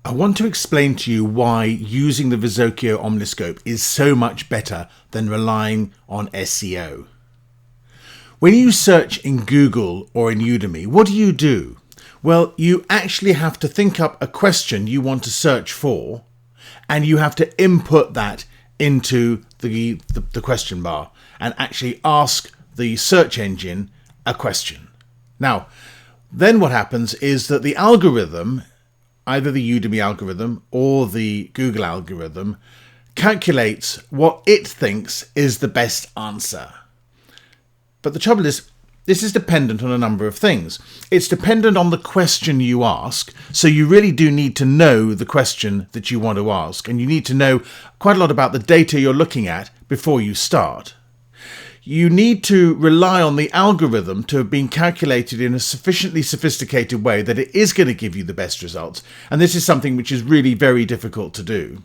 I want to explain to you why using the Visokio Omniscope is so much better than relying on SEO. When you search in Google or in Udemy, what do? Well, you actually have to think up a question you want to search for, and you have to input that into the question bar and actually ask the search engine a question. Now, then what happens is that the algorithm, either the Udemy algorithm or the Google algorithm, calculates what it thinks is the best answer. But the trouble is, this is dependent on a number of things. It's dependent on the question you ask, so you really do need to know the question that you want to ask, and you need to know quite a lot about the data you're looking at before you start. You need to rely on the algorithm to have been calculated in a sufficiently sophisticated way that it is going to give you the best results, and this is something which is really very difficult to do.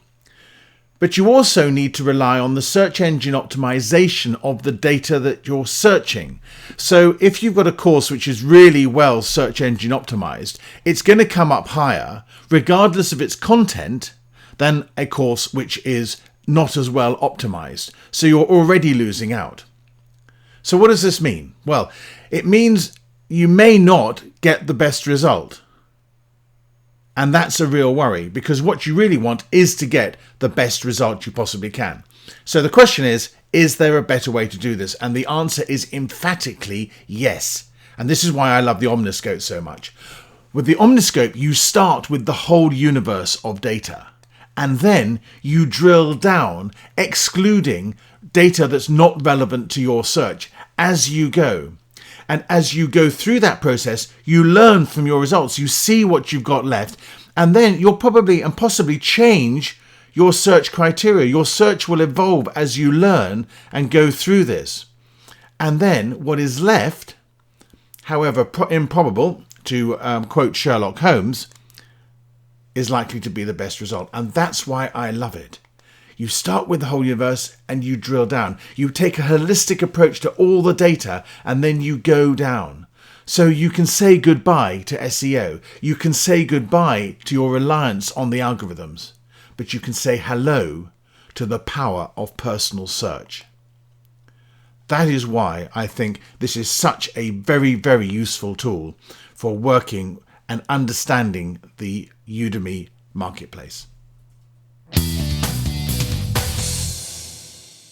But you also need to rely on the search engine optimization of the data that you're searching. So if you've got a course which is really well search engine optimized, it's going to come up higher, regardless of its content, than a course which is not as well optimized. So you're already losing out. So what does this mean? Well, it means you may not get the best result. And that's a real worry, because what you really want is to get the best result you possibly can. So the question is there a better way to do this? And the answer is emphatically yes. And this is why I love the Omniscope so much. With the Omniscope, you start with the whole universe of data. And then you drill down, excluding data that's not relevant to your search as you go. And as you go through that process, you learn from your results. You see what you've got left. And then you'll probably and possibly change your search criteria. Your search will evolve as you learn and go through this. And then what is left, however improbable, to quote Sherlock Holmes, is likely to be the best result. And that's why I love it. You start with the whole universe and you drill down. You take a holistic approach to all the data and then you go down. So you can say goodbye to SEO. You can say goodbye to your reliance on the algorithms. But you can say hello to the power of personal search. That is why I think this is such a very, very useful tool for working and understanding the Udemy marketplace.